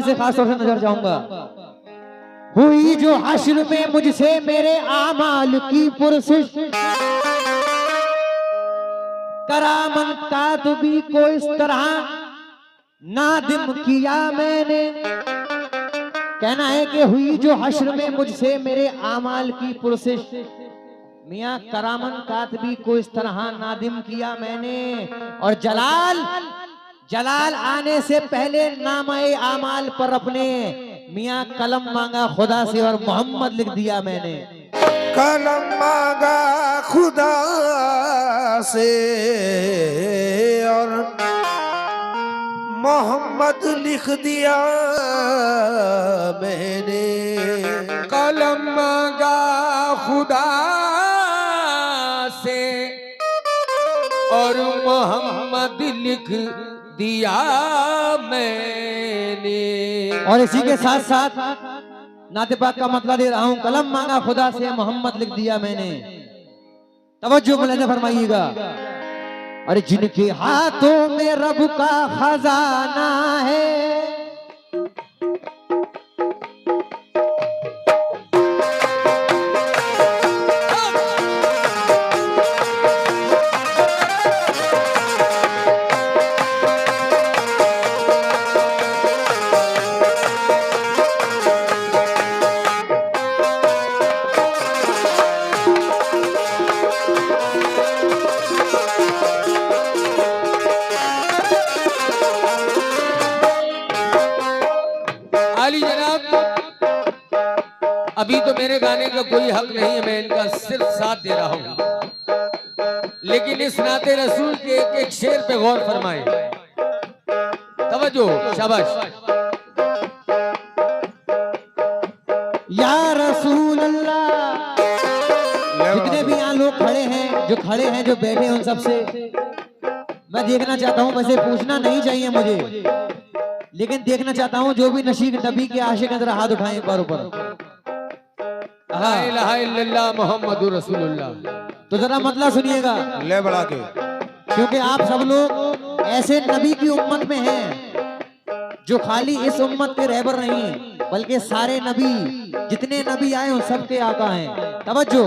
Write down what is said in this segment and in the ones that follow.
से खास तौर से नजर जाऊंगा। हुई जो हश्र में मुझसे मेरे आमाल की पुरसिश, करामन कातबी को इस तरह नादिम किया मैंने। कहना है कि हुई जो हश्र में मुझसे मेरे आमाल की पुरसिश, मियां करामन कातबी को इस तरह नादिम किया मैंने। और जलाल आने से पहले नामाए आमाल पर अपने मियां कलम मांगा खुदा से और मोहम्मद लिख दिया मैंने। कलम मांगा खुदा से और मोहम्मद लिख दिया मैंने। कलम मांगा खुदा से और मोहम्मद लिख दिया मैंने। और इसी के साथ साथ नाते पाक का मतलब दे रहा हूं, कलम मांगा खुदा से मोहम्मद लिख दिया मैंने। तवज्जो मुलाहिजा फरमाइएगा। अरे जिनके हाथों में रब का खजाना है, अभी तो मेरे गाने का कोई हक नहीं है, मैं इनका सिर्फ साथ दे रहा हूं, लेकिन इस नाते रसूल के एक एक शेर पे गौर फरमाएं। तवज्जो, शाबाश। या रसूल अल्लाह। जितने भी यहाँ लोग खड़े हैं, जो खड़े हैं, जो बैठे हैं, उन सबसे मैं देखना चाहता हूँ, वैसे पूछना नहीं चाहिए मुझे, लेकिन देखना चाहता हूँ जो भी नशीक नबी के आशिक नजर हाथ उठाएं एक बार ऊपर। ला इलाहा इल्लल्लाह मुहम्मदुर रसूलुल्लाह। तो जरा मतलब सुनिएगा, ले बढ़ा के, क्योंकि आप सब लोग ऐसे नबी की उम्मत में हैं जो खाली इस उम्मत के रहबर नहीं, बल्कि सारे नबी, जितने नबी आए उन सबके आका हैं। तवज्जो।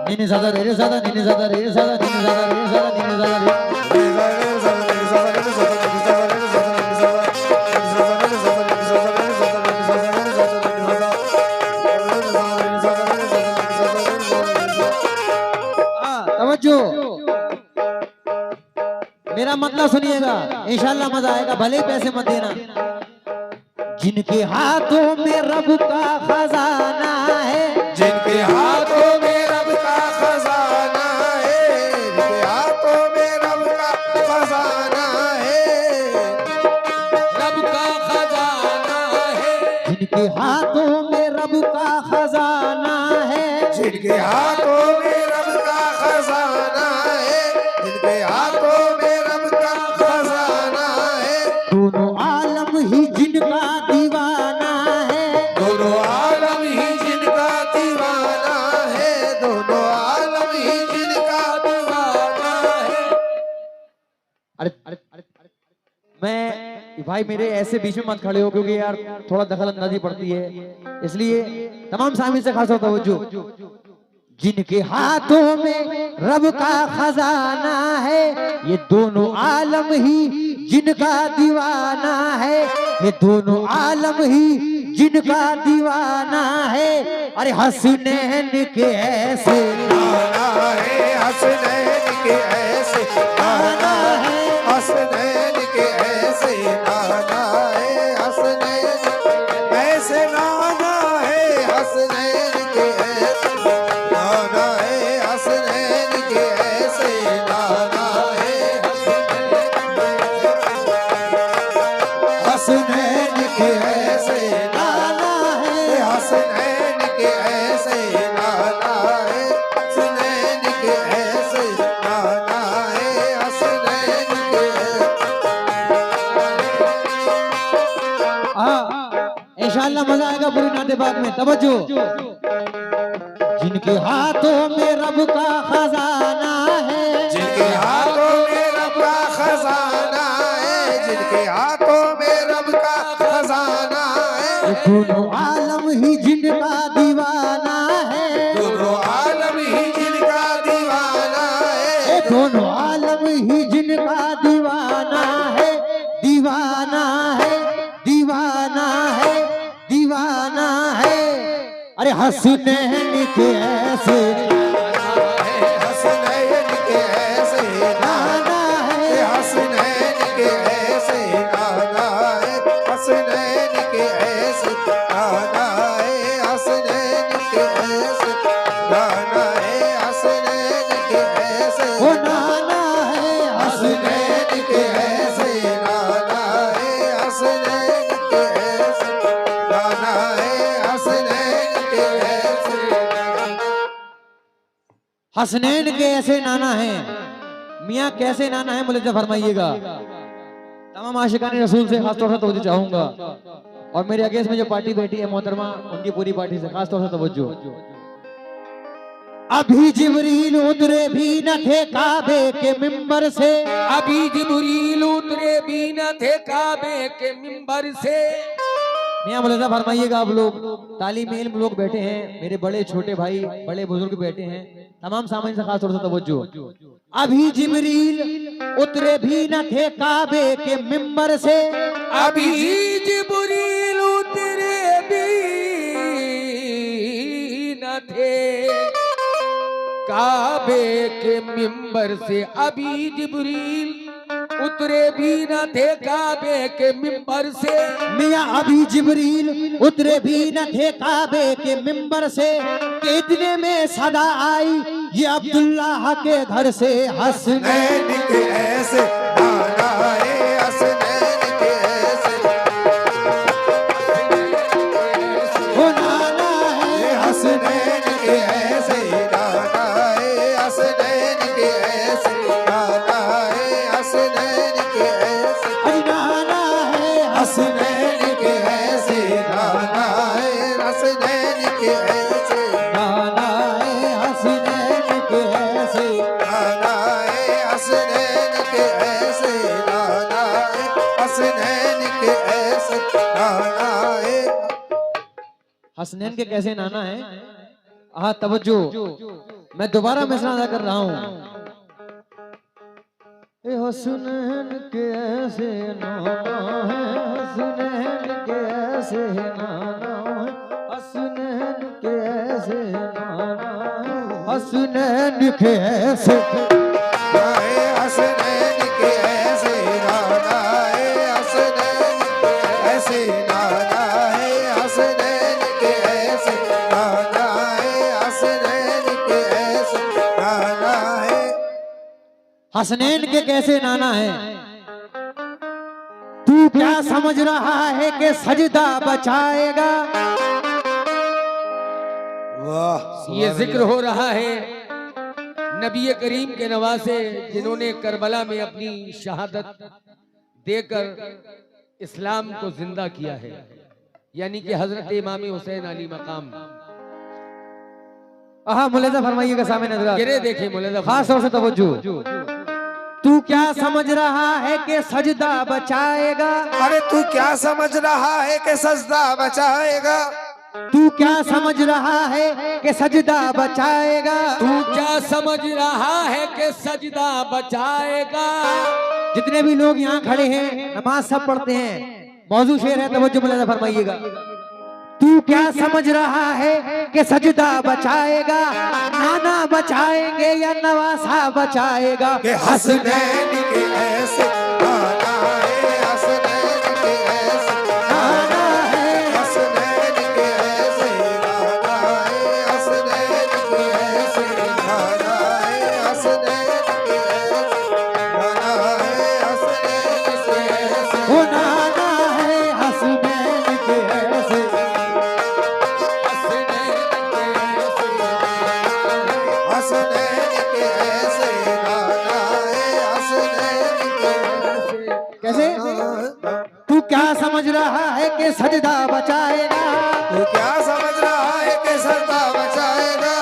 नीने ज़्यादा रे ज़्यादा, नीने ज़्यादा रे ज़्यादा, नीने ज़्यादा रे ज़्यादा, नीने ज़्यादा रे। मेरा मतलब सुनिएगा, इंशाल्लाह मजा आएगा, भले ही पैसे मत देना। जिनके हाथों में रब का खजाना है, जिनके हाथों में रब का खजाना है, जिनके हाथों में रब का खजाना है, रब का खजाना है, जिनके हाथों में रब का खजाना है, जिनके हाथों में रब का खजाना है, जिनके हाथों में रब का खजाना है, दोनों आलम ही जिनका दीवाना है, दोनों आलम ही जिनका दीवाना है, दोनों आलम ही जिनका दीवाना है। अरे मैं भाई मेरे ऐसे बीच में मत खड़े हो, क्योंकि यार थोड़ा दखल अंदाजी पड़ती है, इसलिए तमाम सामने से खास तवज्जो। जिनके हाथों में रब का खजाना है, ये दोनों आलम ही जिनका दीवाना है, ये दोनों आलम ही जिनका दीवाना है। अरे हसनैन के ऐसे गाना है, हसनैन के ऐसे गाना है, हसनैन के ऐसे गाना है, हसनैन ऐसे गाना है, हसनैन के ऐसे गाना है, हसनैन के ऐसे गाना है, हसनैन के ऐसे गाना है, हसनैन के ऐसे गाना है, हसनैन के ऐसे गाना है, हसनैन के। इंशाल्लाह मजा आएगा पूरी नाते बाग में। तवज्जो। जिनके हाथों में रब का खजाना है, जिनके हाथों में रब का खजाना है, जिनके इनके हाथों में रब का खजाना है। दोनों आलम ही जिनका दीवाना है, दोनों आलम ही जिनका दीवाना है। दोनों आलम ही जिनका दीवाना है, दीवाना है, दीवाना है, दीवाना है। अरे हसनैन के ऐसे हसनैन के ऐसे नाना है, हसनैन के ऐसे नाना है। हसनैन के ऐसे नाना है। हसनैन के ऐसे नाना है। हसनैन के ऐसे वो नाना है, हसनैन के ऐसे नाना है। हसनैन के ऐसे नाना है। हसनैन के ऐसे हसनैन के ऐसे नाना है। मियाँ कैसे नाना है मुझे फरमाइएगा। तमाम आशिकानी रसूल से खास तौर से तवज्जो चाहूंगा, और मेरे अगेंस्ट में जो पार्टी बैठी है मोहतरमा, उनकी पूरी पार्टी से खास तौर से तवज्जो। अभी जिब्रील उतरे भी न थे काबे के मिंबर से, अभी जिब्रील उतरे भी न थे काबे के मिंबर से। मियाँ मुलाजा फरमाइएगा। आप लोग तालीम इल्म लोग बैठे हैं, मेरे बड़े छोटे भाई बड़े बुजुर्ग बैठे हैं, तमाम सामाइन से खास तौर से तवज्जो। अभी जिब्रील उतरे भी न थे काबे के मिंबर से, अभी जिब्रील उतरे भी न थे काबे के मिंबर से। अभी जिब्रील उतरे भी न थे काबे के मिंबर से। मियाँ अभी जिब्रील उतरे भी न थे काबे के मिंबर से, कि इतने में सदा आई ये अब्दुल्लाह के घर से। हसनैन हसनैन के ऐसे नाना है। हसनैन के ऐसे वो नाना है, हसनैन के ऐसे नाना है। हसनैन के ऐसे नाना है। हसनैन के ऐसे अरे नाना है, हसनैन के ऐसे नाना है। हसनैन के ऐसे नाना है, हसनैन के ऐसे। नाना है। हसनैन के ऐसे नाना है। हसनैन के ऐसे नाना है। हसनैन के कैसे नाना है। हाँ तवज्जो, मैं दोबारा मिसरा अदा कर रहा हूँ। ए हसनैन के ऐसे नाना है, हसनैन के ऐसे नाना है, हसनैन के ऐसे नाना है, हसनैन के ऐसे नाए हसनैन के ऐसे नाना है। हसनैन ऐसे नाना है। हसनैन के ऐसे नाना है। हसनैन के ऐसे नाना है। हसनैन के कैसे नाना है। तू क्या समझ रहा है कि सजदा बचाएगा। वाह ये जिक्र हो रहा है नबी करीम के नवासे, जिन्होंने करबला में अपनी शहादत देकर इस्लाम को जिंदा किया है, यानी कि हजरत इमाम हुसैन अली मकाम। हाँ मुलाजा फरमाइएगा सामने नजर। गिरे देखे मुलाजा खास तौर से तवज्जो। तू क्या समझ रहा है कि सजदा बचाएगा। अरे तू क्या समझ रहा है कि सजदा बचाएगा। तू क्या समझ रहा है कि सजदा बचाएगा। तू क्या समझ रहा है कि सजदा बचाएगा। जितने भी लोग यहाँ खड़े हैं नमाज सब पढ़ते हैं, मौजू शेर है तवज्जो मुलाजा फरमाइएगा। तू क्या समझ रहा है कि सजदा बचाएगा। नाना बचाएंगे या नवासा बचाएगा। कि हसनैन के ऐसे नाना है। हसनैन के ऐसे नाना है, हसनैन के ऐसे नाना है। हसनैन के ऐसे नाना है। हसनैन के ऐसे नाना है। हसनैन के ऐसे वो नाना है, हसनैन के ऐसे। हसनैन के ऐसे नाना है। हसनैन के ऐसे कैसे। तू क्या समझ रहा है कि सजदा बचाएगा। तू क्या समझ रहा है कि सजदा बचाएगा।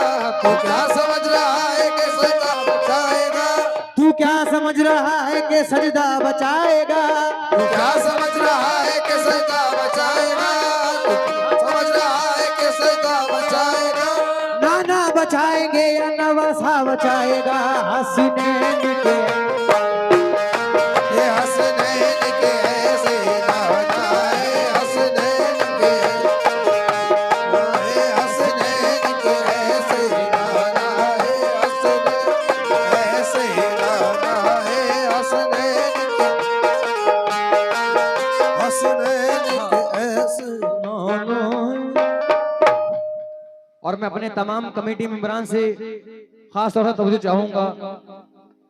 तू क्या समझ रहा है कि सजदा बचाएगा। तू क्या समझ रहा है कि सजदा बचाएगा? तू क्या समझ रहा है कि सजदा बचाएगा? तू समझ रहा है कि सजदा बचाएगा? नाना बचाएंगे या नवासा बचाएगा? हसीनैन के ये हसनैन के ऐसे नाना है, हसनैन के, ये हसनैन के ऐसे नाना है, हसनैन ऐसे नाना है, हसनैन के ऐसे नाना है। और मैं अपने तमाम कमेटी मेंबरान से खास तौर से तवज्जो चाहूंगा।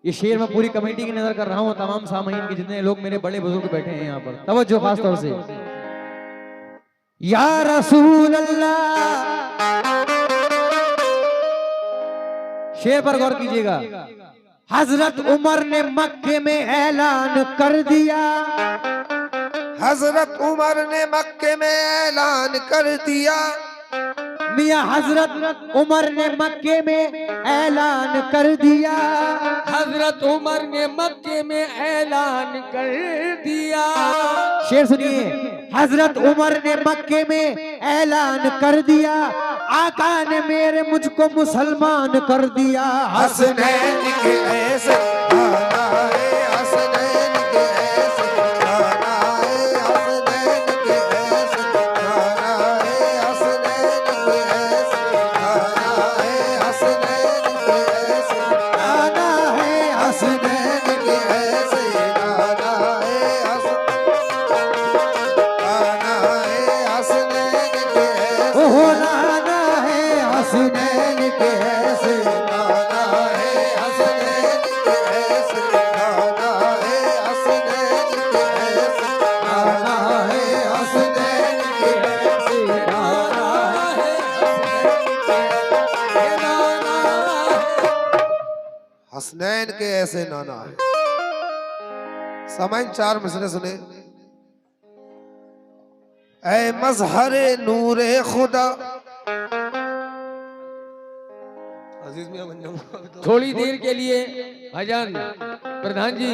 ये शेर मैं पूरी कमेटी की नजर कर रहा हूँ, तमाम सामाईन के जितने लोग मेरे बड़े बुजुर्ग बैठे हैं यहाँ पर, तवज्जो खास तौर से। या रसूल अल्लाह, शेर पर गौर कीजिएगा। हजरत उमर ने मक्के में ऐलान कर दिया, हजरत उमर ने मक्के में ऐलान कर दिया, मियां हजरत उमर ने मक्के में ऐलान कर दिया, हजरत उमर ने मक्के में ऐलान कर दिया। शेर सुनिए। हजरत उमर ने मक्के में ऐलान कर दिया, आका ने मेरे मुझको मुसलमान कर दिया। हसनैन के ऐसे नाना है, हसनैन के ऐसे नाना है, हसनैन के ऐसे नाना है, हसनैन के ऐसे नाना है, हसनैन के ऐसे नाना है, हसनैन के ऐसे नाना है, हसनैन के ऐसे ओहो नाना है हसनैन के ऐसे, नाना है, हसनैन के ऐसे नाना है, हसनैन के ऐसे नाना है, हसनैन के ऐसे नाना है, हसनैन के ऐसे नाना है। समय 4 मिसरे सुने। ऐ मजहरे नूरे खुदा, अजीज मियां बन जाऊंगा अभी तो। थोड़ी देर के लिए भाईजान प्रधान जी,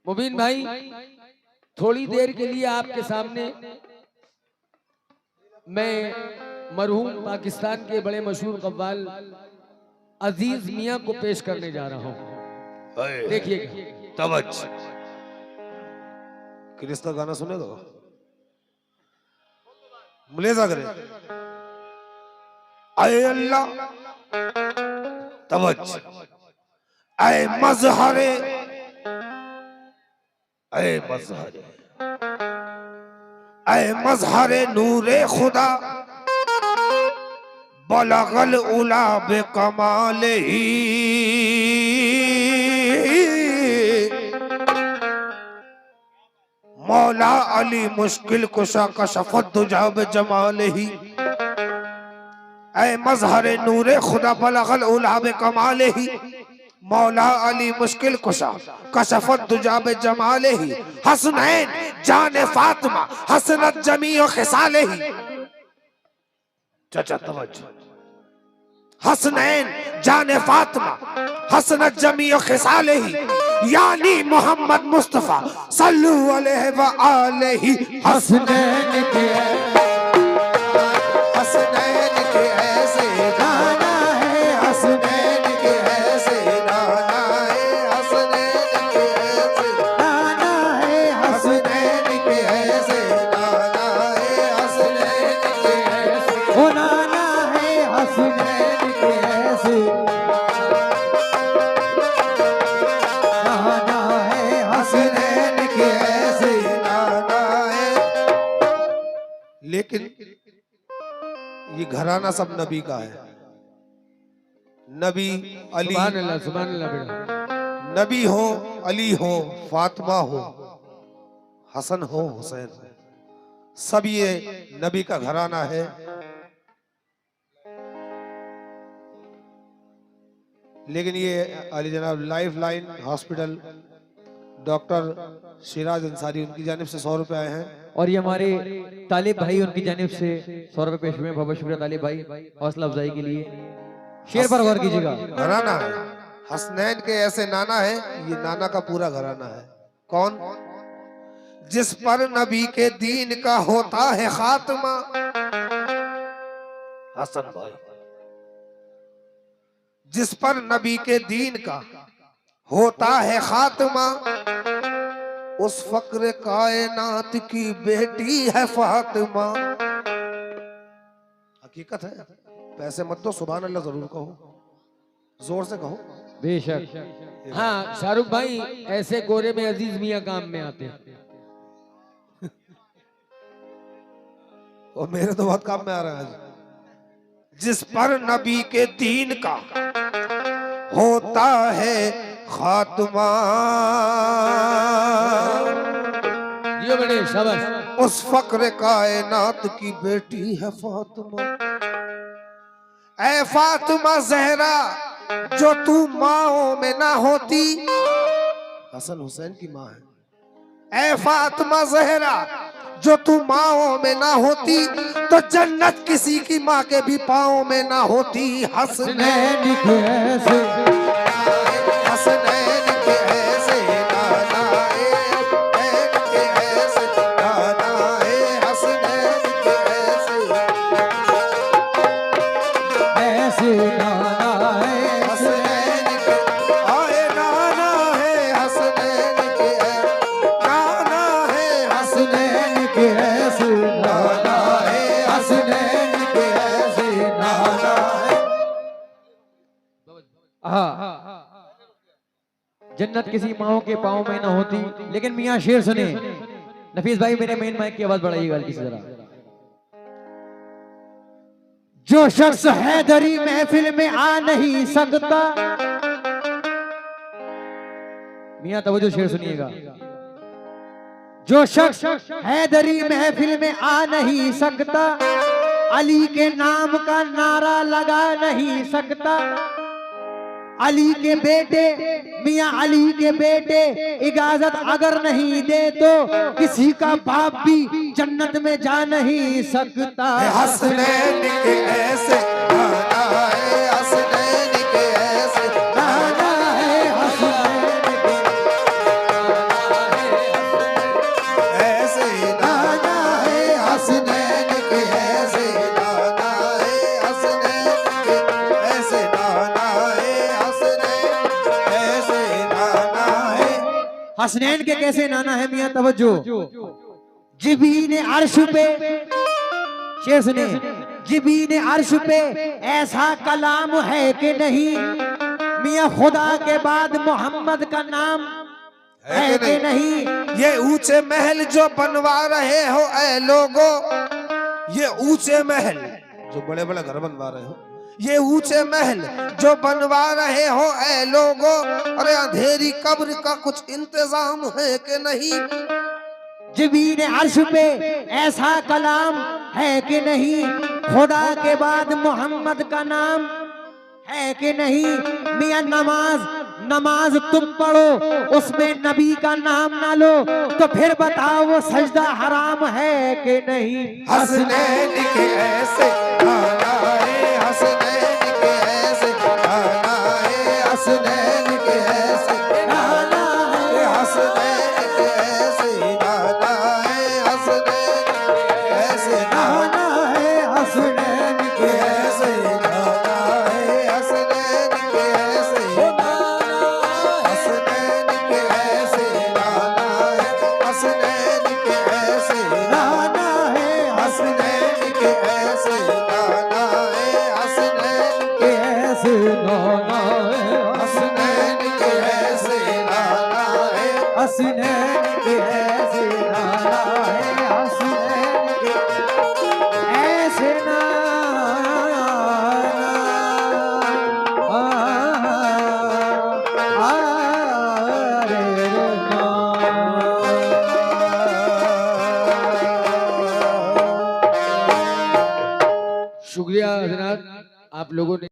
मुबीन भाई, थोड़ी देर के लिए आपके सामने मैं मरहूम पाकिस्तान के बड़े मशहूर कव्वाल अजीज मियां को पेश करने जा रहा हूं। देखिएगा। तवज्जो, किरिस्ता गाना सुनेगा, मुलेजा करे। आए अल्लाह, तवज्जो, आए मजहरे, आए मजहरे, आए मजहरे नूरे खुदा, बलगल उला बे कमाले ही, मौला अली मुश्किल कुशा कशफत दुजा बे जमाले ही। ऐ मजहरे नूरे खुदा बलगल उला बे कमाले ही, मौला अली मुश्किल कुशा कशफत दुजा बे जमाले ही। हसनैन जान फातिमा हसनत जमी खिसाले ही। चाचा तवज्जो। हसनैन जान फातिमा हसनत जमी खिसाले ही, यानी मोहम्मद मुस्तफा सल्लु अलैहि व आलिही। हसनैन के हसनैन के ऐसे नाना है, हसनैन के ऐसे नाना है, हसनैन के ऐसे नाना है हसनैन के ऐसे नाना है, हसनैन के ऐसे ओ नाना है हसनैन के ऐसे, नाना है हसनैन के ऐसे नाना है। लेकिन ये घराना सब नबी का है। नबी अली, सुभान अल्लाह, सुभान अल्लाह बेटा। नबी हो, अली हो, फातिमा हो, हसन हो, हुसैन हो, सब ये नबी का घराना है। लेकिन ये अली जनाब life line hospital doctor Siraj Ansari उनकी जानिब से 100 रुपए आए हैं। और ये हमारे तालिब भाई उनकी जानिब से 100 रुपए पेश हुए। बहुत शुक्रिया तालिब भाई हौसला अफजाई के लिए। शेर पर गौर कीजिएगा। घराना है, हसनैन के ऐसे नाना है, ये नाना का पूरा घराना है। कौन? जिस पर नबी के दीन का होता है खात्मा, हसन भाई, जिस पर नबी के दीन का होता है खात्मा, उस फक्र कायनात की बेटी है फातिमा। हकीकत है, पैसे मत दो, सुभान अल्लाह जरूर कहो, जोर से कहो। बेशक। हाँ शाहरुख भाई, ऐसे गोरे में अजीज मियाँ काम में आते हैं। और मेरे तो बहुत काम में आ रहा है आज। जिस पर नबी के दीन का होता है खात्मा, जियो बड़े शाबाश। उस फक्र कायनात की बेटी है फातिमा। ऐ फातिमा जहरा, जो तू माओ में ना होती, हसन हुसैन की माँ है। ऐ फातिमा जहरा, जो तू माओ में ना होती, तो जन्नत किसी की माँ के भी पाँव में ना होती। हसनैन के ऐसे हसनैन के ऐसे नाना है, हसनैन के ऐसे नाना है, हसनैन के ऐसे नाना है, हसनैन के आए नाना है, हसनैन के नाना है, हसनैन के ऐसे नाना है, हसनैन के ऐसे नाना है। हाँ, जन्नत किसी माओ के पाँव में ना होती। लेकिन मियाँ शेर सुने। नफीस भाई मेरे मेन माइक की आवाज बढ़ाइएगा किसी तरह। जो शख्स हैदरी महफिल में आ नहीं सकता, मियाँ तवज्जो शेर सुनिएगा। जो शख्स हैदरी महफिल में आ नहीं सकता, अली के नाम का नारा लगा नहीं सकता। अली के बेटे, मियाँ अली के बेटे इजाजत अगर नहीं दे तो किसी का बाप भी जन्नत में जा नहीं सकता। हसनैन के ऐसे नाना है, हसनैन के ऐसे नाना है, हसनैन के ऐसे नाना है, हसनैन के ऐसे नाना है, हसनैन के ऐसे नाना है, हसनैन ऐसे नाना है। हसनैन के कैसे नाना है मियाँ तवज्जो। जिबीन अर्श पे, शेर सुने, जिबीन अर्श पे ऐसा कलाम है कि नहीं, मियाँ खुदा के बाद मोहम्मद का नाम है कि नहीं। ये ऊंचे महल जो बनवा रहे हो ऐ लोगो, ये ऊंचे महल जो बड़े बड़े घर बनवा रहे हो, ये ऊंचे महल जो बनवा रहे हो ऐ लोगो, अरे अंधेरी कब्र का कुछ इंतजाम है कि नहीं। जिबीन अर्श पे ऐसा कलाम है कि नहीं, खुदा के बाद मोहम्मद का नाम है कि नहीं। मियाँ नमाज तुम पढ़ो, उसमें नबी का नाम ना लो, तो फिर बताओ वो सजदा हराम है कि नहीं। हसनैन के ऐसे नाना है, हसनैन के ऐसे नाना है, हसनैन के ऐसे नाना है, हसनैन के ऐसे नाना है, हसनैन ऐसे नाना है, हसनैन के ऐसे नाना है, हसनैन के ऐसे नाना, हसनैन के ऐसे नाना है, हसनैन के ऐसे नाना है, हसनैन के ऐसे नाना है, हसनैन के ऐसे नाना है, हसनैन के ऐसे नाना है। हसनैन के ऐसे नाना है, हसनैन के ऐसे नाना। शुक्रिया हजरात, आप लोगों ने